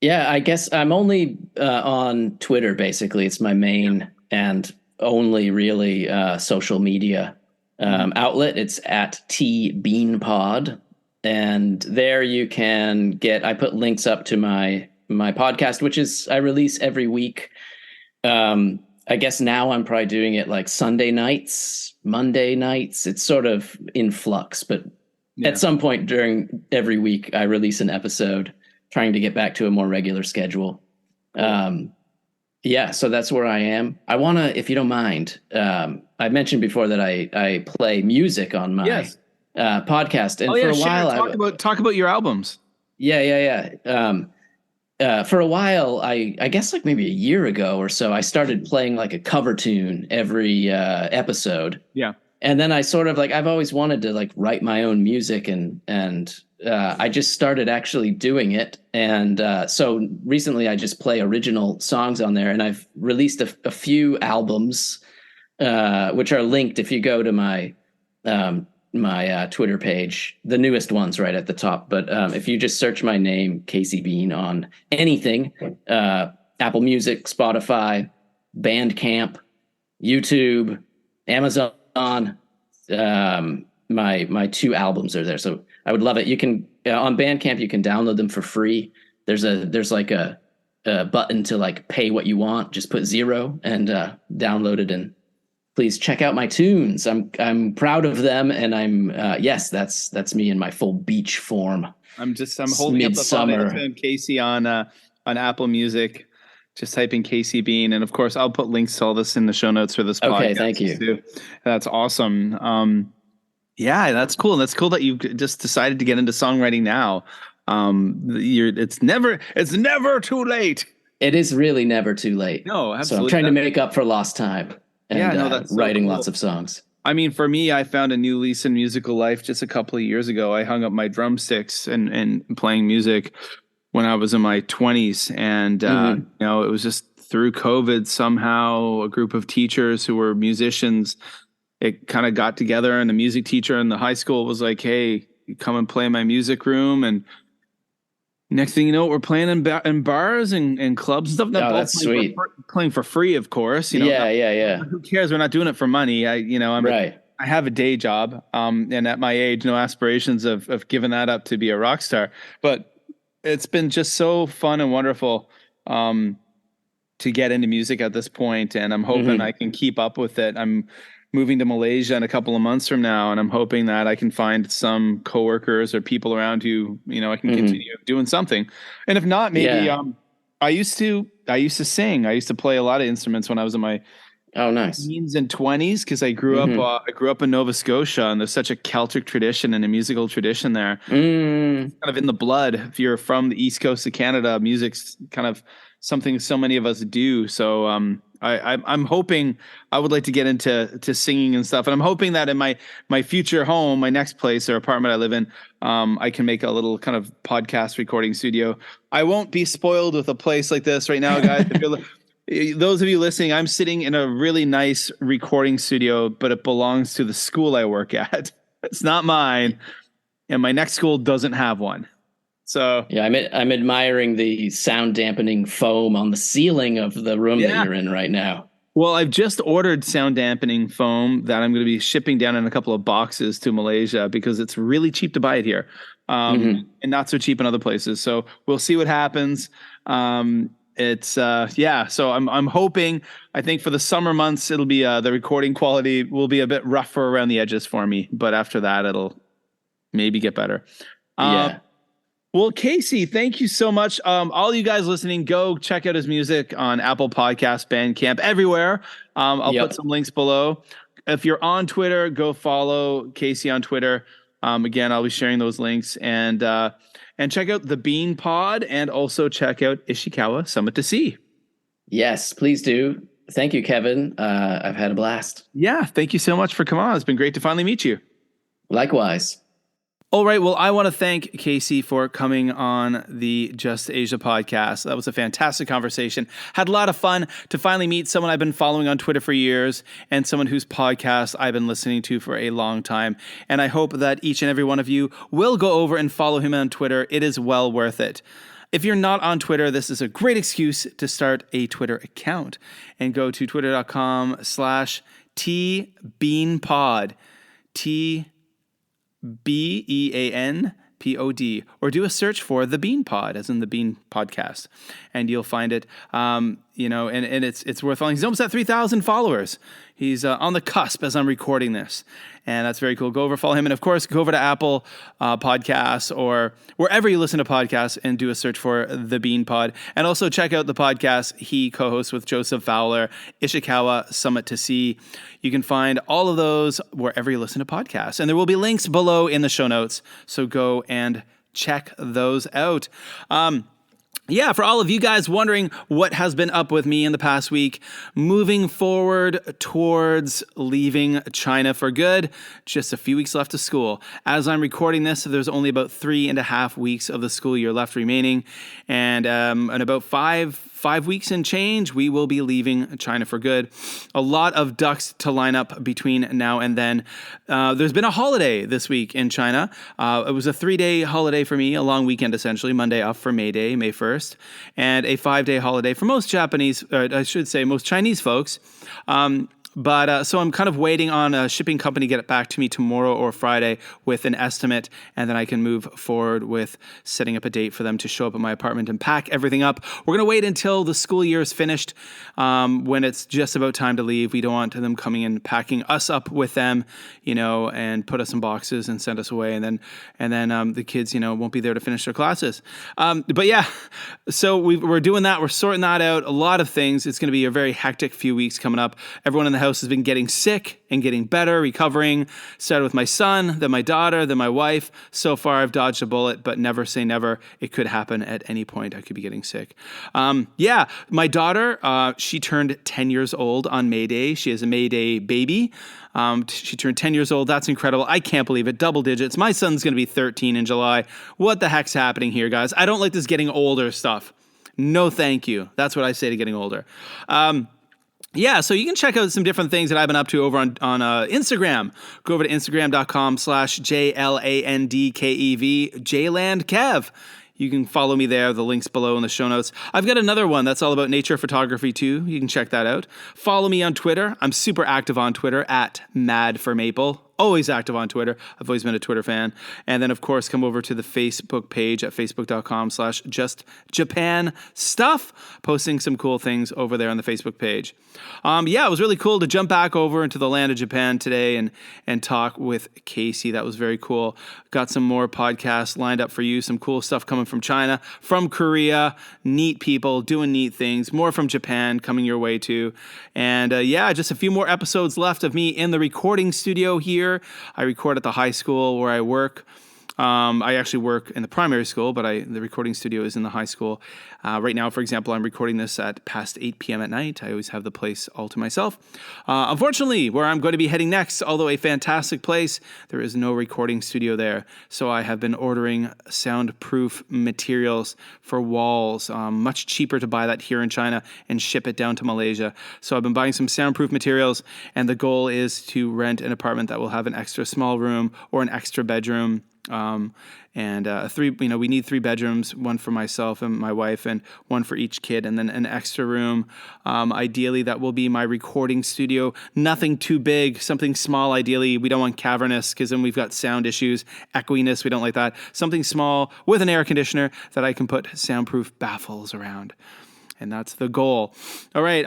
Yeah, I guess I'm only on Twitter, basically. It's my main and only really social media outlet. It's at tbeanpod. And there you can I put links up to my podcast, which is I release every week. I guess now I'm probably doing it like Sunday nights, Monday nights. It's sort of in flux, but at some point during every week, I release an episode, trying to get back to a more regular schedule. So that's where I am. I want to, if you don't mind, I mentioned before that I play music on my podcast. And for a while, talk about your albums. Yeah. For a while, I guess like maybe a year ago or so, I started playing like a cover tune every episode. Yeah. And then I sort of like, I've always wanted to like write my own music and I just started actually doing it. And so recently I just play original songs on there, and I've released a few albums, which are linked if you go to my Twitter page, the newest one's right at the top. But if you just search my name, Casey Bean, on anything, Apple Music, Spotify, Bandcamp, YouTube, Amazon, my two albums are there. So I would love it. You can on Bandcamp, you can download them for free. There's like a button to like pay what you want. Just put 0 and download it, and please check out my tunes. I'm proud of them, and I'm that's me in my full beach form. I'm holding up the phone, Casey on Apple Music. Just type in Casey Bean, and of course I'll put links to all this in the show notes for this podcast. Okay, thank you. Too. That's awesome. That's cool. That's cool that you've just decided to get into songwriting now. It's never too late. It is really never too late. No, absolutely. So I'm trying to make up for lost time. And that's writing lots of songs. I mean, for me, I found a new lease in musical life just a couple of years ago. I hung up my drumsticks and playing music when I was in my 20s. And, it was just through COVID, somehow a group of teachers who were musicians, it kind of got together, and the music teacher in the high school was like, hey, you come and play in my music room. And next thing you know, we're playing in bars and clubs and stuff. That's sweet. Playing for free, of course. Yeah. Who cares? We're not doing it for money. I have a day job. And at my age, no aspirations of giving that up to be a rock star. But it's been just so fun and wonderful to get into music at this point. And I'm hoping I can keep up with it. I'm moving to Malaysia in a couple of months from now, and I'm hoping that I can find some coworkers or people around who, I can continue doing something. And if not, maybe I used to sing. I used to play a lot of instruments when I was in my teens and 20s, because I grew up in Nova Scotia, and there's such a Celtic tradition and a musical tradition there. It's kind of in the blood. If you're from the East Coast of Canada, music's kind of something so many of us do. So I'm hoping I would like to get into singing and stuff. And I'm hoping that in my future home, my next place or apartment I live in, I can make a little kind of podcast recording studio. I won't be spoiled with a place like this right now, guys. those of you listening, I'm sitting in a really nice recording studio, but it belongs to the school I work at. It's not mine, and my next school doesn't have one. So Yeah, I'm admiring the sound dampening foam on the ceiling of the room that yeah. you're in right now. Well, I've just ordered sound dampening foam that I'm going to be shipping down in a couple of boxes to Malaysia because it's really cheap to buy it here, and not so cheap in other places. So we'll see what happens. So I'm hoping. I think for the summer months it'll be the recording quality will be a bit rougher around the edges for me, but after that it'll maybe get better. Yeah. Well, Casey, thank you so much. All you guys listening, go check out his music on Apple Podcasts, Bandcamp, everywhere. I'll put some links below. If you're on Twitter, go follow Casey on Twitter. Again, I'll be sharing those links and check out the Bean Pod and also check out Ishikawa Summit to See. Yes, please do. Thank you, Kevin. I've had a blast. Yeah, thank you so much for coming on. It's been great to finally meet you. Likewise. All right. Well, I want to thank Casey for coming on the Just Asia podcast. That was a fantastic conversation. Had a lot of fun to finally meet someone I've been following on Twitter for years and someone whose podcast I've been listening to for a long time. And I hope that each and every one of you will go over and follow him on Twitter. It is well worth it. If you're not on Twitter, this is a great excuse to start a Twitter account and go to twitter.com/tbeanpod. BEANPOD, or do a search for The Bean Pod, as in the Bean Podcast, and you'll find it. And it's worth following. He's almost at 3,000 followers. He's on the cusp as I'm recording this, and that's very cool. Go over, follow him, and of course, go over to Apple Podcasts or wherever you listen to podcasts and do a search for The Bean Pod. And also check out the podcast he co-hosts with Joseph Fowler, Ishikawa Summit to See. You can find all of those wherever you listen to podcasts, and there will be links below in the show notes, so go and check those out. For all of you guys wondering what has been up with me in the past week, moving forward towards leaving China for good, just a few weeks left of school. As I'm recording this, there's only about 3.5 weeks of the school year left remaining, and in about five weeks and change, we will be leaving China for good. A lot of ducks to line up between now and then. There's been a holiday this week in China. It was a 3-day holiday for me, a long weekend essentially, Monday off for May Day, May 1st, and a 5-day holiday for most most Chinese folks. So I'm kind of waiting on a shipping company to get it back to me tomorrow or Friday with an estimate, and then I can move forward with setting up a date for them to show up at my apartment and pack everything up. We're going to wait until the school year is finished, when it's just about time to leave. We don't want them coming in, packing us up with them, and put us in boxes and send us away, and then the kids, won't be there to finish their classes. So we're doing that. We're sorting that out. A lot of things. It's going to be a very hectic few weeks coming up. Everyone in the house has been getting sick and getting better, recovering. Started with my son, then my daughter, then my wife. So far, I've dodged a bullet, but never say never. It could happen at any point. I could be getting sick. My daughter, she turned 10 years old on May Day. She is a May Day baby. She turned 10 years old. That's incredible. I can't believe it. Double digits. My son's going to be 13 in July. What the heck's happening here, guys? I don't like this getting older stuff. No, thank you. That's what I say to getting older. So you can check out some different things that I've been up to over on Instagram. Go over to Instagram.com/JLANDKEV, JLandKev. You can follow me there. The link's below in the show notes. I've got another one that's all about nature photography too. You can check that out. Follow me on Twitter. I'm super active on Twitter at @MadForMaple. Always active on Twitter. I've always been a Twitter fan. And then, of course, come over to the Facebook page at facebook.com/JustJapanStuff, posting some cool things over there on the Facebook page. It was really cool to jump back over into the land of Japan today and talk with Casey. That was very cool. Got some more podcasts lined up for you. Some cool stuff coming from China, from Korea, neat people doing neat things, more from Japan coming your way too. And just a few more episodes left of me in the recording studio here. I record at the high school where I work. I actually work in the primary school, but the recording studio is in the high school. Right now, for example, I'm recording this at past 8 p.m. at night. I always have the place all to myself. Unfortunately, where I'm going to be heading next, although a fantastic place, there is no recording studio there. So I have been ordering soundproof materials for walls, much cheaper to buy that here in China and ship it down to Malaysia. So I've been buying some soundproof materials, and the goal is to rent an apartment that will have an extra small room or an extra bedroom. We need 3 bedrooms, one for myself and my wife, and one for each kid, and then an extra room. Ideally, that will be my recording studio. Nothing too big, something small. Ideally, we don't want cavernous because then we've got sound issues, echoiness. We don't like that. Something small with an air conditioner that I can put soundproof baffles around. And that's the goal. All right.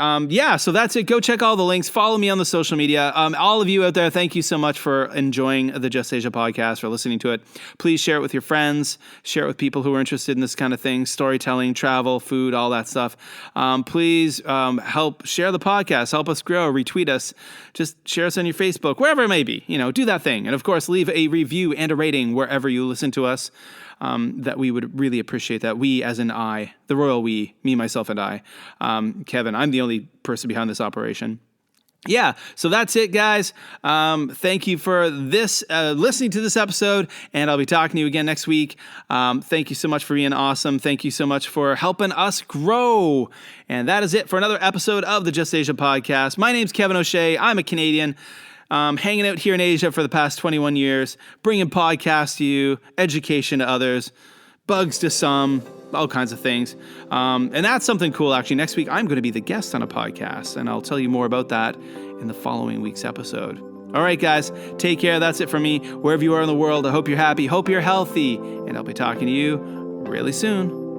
So that's it. Go check all the links. Follow me on the social media. All of you out there, thank you so much for enjoying the Just Asia podcast, for listening to it. Please share it with your friends. Share it with people who are interested in this kind of thing, storytelling, travel, food, all that stuff. Please help share the podcast. Help us grow. Retweet us. Just share us on your Facebook, wherever it may be. Do that thing. And of course, leave a review and a rating wherever you listen to us. That we would really appreciate that. We, as in I, the royal we, me, myself, and I. Kevin, I'm the only person behind this operation. Yeah, so that's it, guys. Thank you for this listening to this episode, and I'll be talking to you again next week. Thank you so much for being awesome. Thank you so much for helping us grow. And that is it for another episode of the Just Asia podcast. My name's Kevin O'Shea. I'm a Canadian. Hanging out here in Asia for the past 21 years, bringing podcasts to you, education to others, bugs to some, all kinds of things. And that's something cool, actually. Next week, I'm going to be the guest on a podcast, and I'll tell you more about that in the following week's episode. All right, guys, take care. That's it for me. Wherever you are in the world, I hope you're happy, hope you're healthy, and I'll be talking to you really soon.